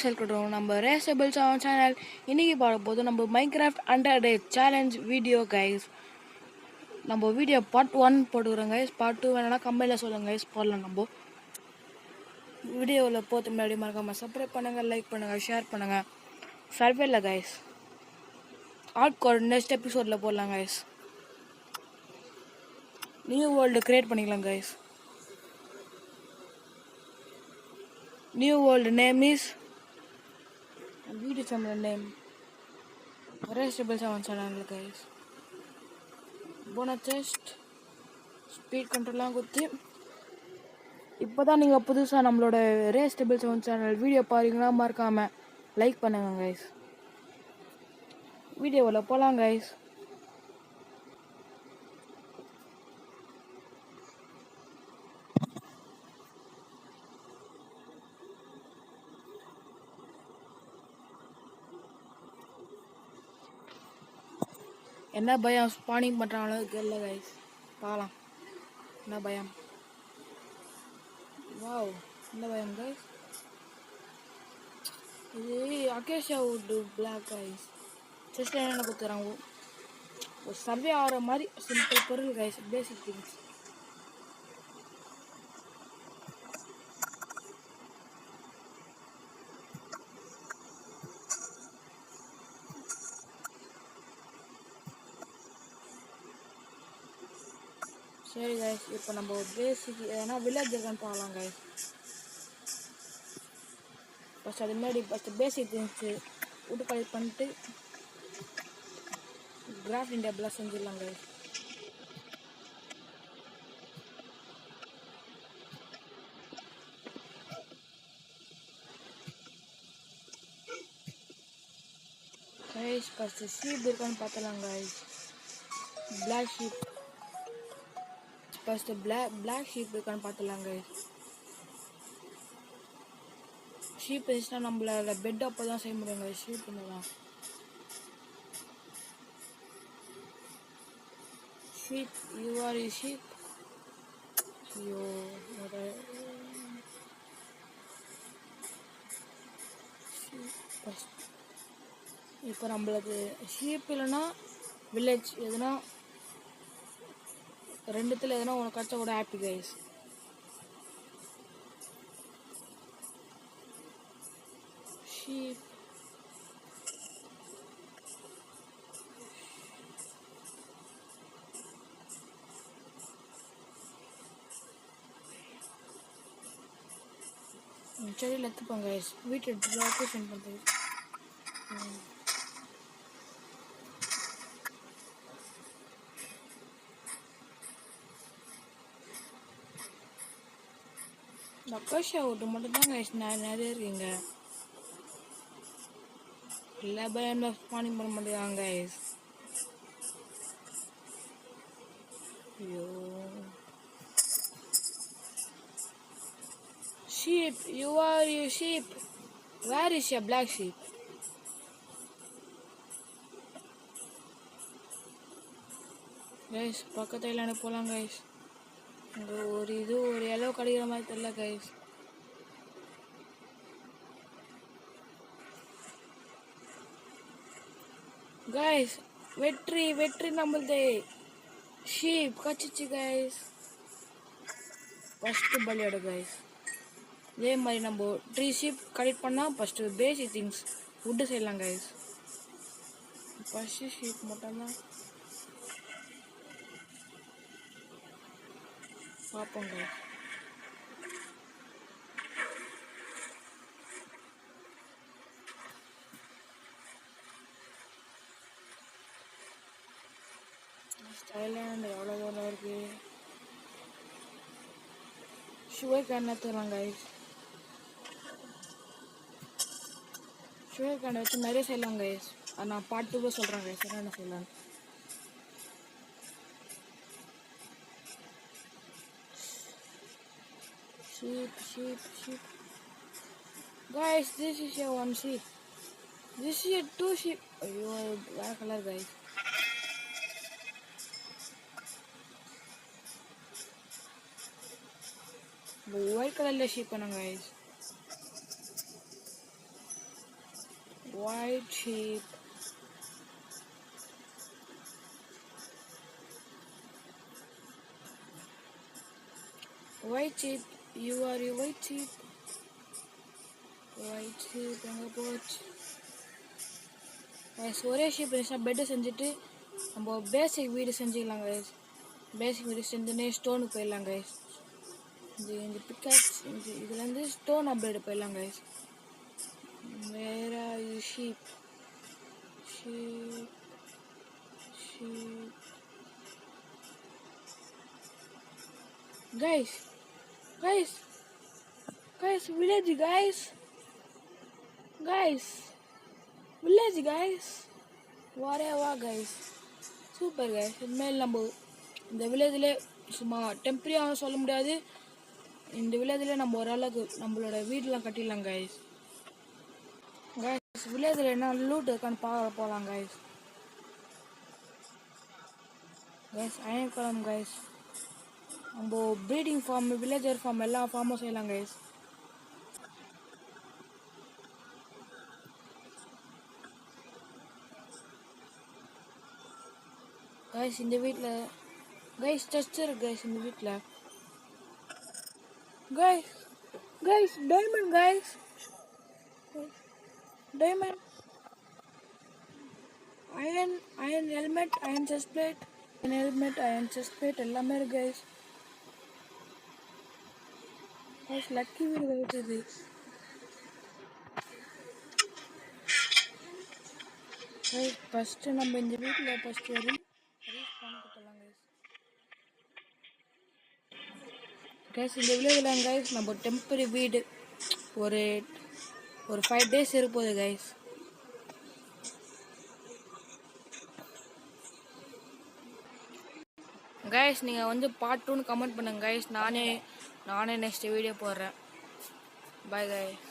guys, welcome நம்ம ரேசபிள் channel. இன்னைக்கு பார்க்க போது நம்ம மைன்கிராஃப்ட் 100 டே சேலஞ்ச் வீடியோ guys. நம்ம வீடியோ பார்ட் 1 போடுறோம் guys. பார்ட் 2 வேணா கமெண்ட்ல சொல்லுங்க guys, போடலாம். நம்ம வீடியோவில் போகிறதுக்கு முன்னாடி மறக்காம சப்ஸ்கிரைப் பண்ணுங்க, லைக் பண்ணுங்க, ஷேர் பண்ணுங்க. சர்வேல guys, ஆட் கோட் நெக்ஸ்ட் எபிசோட்ல போடலாம் guys. நியூ வேர்ல்டு கிரியேட் பண்ணிக்கலாம் guys. New world name is video channel name Restable 7 channel guys. Bonus chest speed control ஆகுது. இப்போதான் நீங்க புதுசா நம்மளோட Restable 7 சேனல் வீடியோ பாருங்கன்னா மறக்காம லைக் பண்ணுங்க guys. வீடியோல போலாம் guys. என்ன பயம் ஸ்பானிங் பண்றாங்களோ தெரியல guys. பார்க்கலாம் என்ன பயம். வாவ், என்ன பயம் guys. இது acacia wood block guys. Just என்ன கொடுத்துறாங்க, ஒரு சர்வே ஆகிற மாதிரி சிம்பிள் பொருள் guys, பேசிக் திங்ஸ். சரி guys, இப்போ நம்ம பேசிக் ஏன்னா வில்லேஜ் இருக்கான்னு பார்க்கலாம் guys. ஃபஸ்ட் அது முன்னாடி ஃபஸ்ட்டு பேசிக் திங்ஸ் விட்டு கலெக்ட் பண்ணிட்டு கிராஃப்டிங் டேபிளாக செஞ்சிடலாம் guys. guys ஃபஸ்ட்டு ஷீப் இருக்கான்னு பார்த்துலாம் guys. Black sheep first black sheep இருக்கான்னு பார்த்துலாம் guys. ஷீப் இருந்துச்சுன்னா நம்மளால பெட் அப்போ தான் செய்ய முடியும் guys. ஷீப் தான் sheep. You are you sheep. ஐயோ இப்போ நம்மளுக்கு ஷீப் இல்லைன்னா வில்லேஜ் எதுனா ரெண்டுத்தில் எதுனா உனக்கு கிடச்சா கூட ஹாப்பி கைஸ். ஷீப் செடியில் எடுத்துப்போங்க கைஸ். வீட்டு டெக்கரேஷன் பண்ணுறது. அக்கோஷா விட்டு மட்டும்தான் கைஸ் நிறைய இருக்குங்க. எல்லா பயம் ஸ்பானிங் பண்ண மாட்டேங்காங்க கைஸ். ஐயோ sheep, you are you sheep. Where is your black sheep? Guys பக்கத்துல போகலாம் கைஸ். அங்கே ஒரு எல்லோ கிடைக்கிற மாதிரி தெரியல கைஸ். கைஸ் வெற்றி நம்மளுதே. ஷீப் கச்சிச்சு கைஸ். ஃபஸ்ட்டு பலியோட கைஸ். இதே மாதிரி நம்ம 3 ஷீப் கலெக்ட் பண்ணால் ஃபஸ்ட்டு பேசிக் திங்ஸ் ஃபுட்டு செய்யலாம் கைஸ். ஃபஸ்ட்டு ஷீப் மட்டும்தான் பார்ப்போம் கைஸ். ஸ்டைலாண்ட் எவ்வளோ தூரம் இருக்கு. சுகர் கேன் எடுத்துக்கலாம் கைஸ். சுகர் கேன் வச்சு நிறைய செய்யலாம் கைஸ். அது நான் பார்ட் 2 சொல்கிறேன் கைஸ் என்ன செய்யலாம். Sheep. Guys, this is your 1 sheep. This is your 2 sheep. Ayyo, black color guys. White color sheep guys. white sheep. White sheep, you are a white sheep. White sheep எங்க போச்சு? Guys ஒரே sheep இருந்துச்சுன்னா bed செஞ்சுட்டு நம்ம பேசிக் வீடு செஞ்சுக்கலாம் guys. பேசிக் வீடு செஞ்சுன்னே ஸ்டோனுக்கு போயிடலாம் கைஸ். இந்த பிக்காக்ஸ் இதுலேருந்து ஸ்டோன் அப்டேட் போயிடலாம் கைஸ். வேற sheep sheep sheep guys guys guys village guys guys village guys வாரேவா கைஸ் சூப்பர் கைஸ். இனிமேல் நம்ம இந்த வில்லேஜ்லேயே சும்மா டெம்பரரியாக சொல்ல முடியாது, இந்த வில்லேஜில் நம்ம ஓரளவுக்கு நம்மளோட வீடெலாம் கட்டிடலாம் கைஸ். கைஸ் வில்லேஜில் என்ன லூட் இருக்கான்னு பார்க்க போகலாம் கைஸ். கைஸ் அயன் குளம் கைஸ், நம்ம ப்ரீடிங் ஃபார்ம் வில்லேஜர் ஃபார்ம் எல்லா ஃபார்மும் செய்யலாம் கைஸ். கைஸ் இந்த வீட்டில் கைஸ் டச் இருக்கு கைஸ் இந்த வீட்டில். Guys guys diamond guys diamond iron iron helmet iron chest plate helmet iron chest plate எல்லாமே இருக்கு கைஸ். கைஸ் லக்கி வீடு கைஸ் இது. கைஸ் ஃபஸ்ட்டு நம்ம இந்த வீட்டில் ஃபஸ்ட்டு ரீச் பண்ண கொடுத்துடலாம் கைஸ். கைஸ் இந்த வில்லேஜில் கைஸ் நம்ம டெம்பரரி வீடு ஒரு 5 days இருப்போது கைஸ். கைஸ் நீங்கள் வந்து பார்ட் 2ன்னு கமெண்ட் பண்ணுங்க கைஸ். நானே நெக்ஸ்ட் வீடியோ போடுறேன். Bye guys.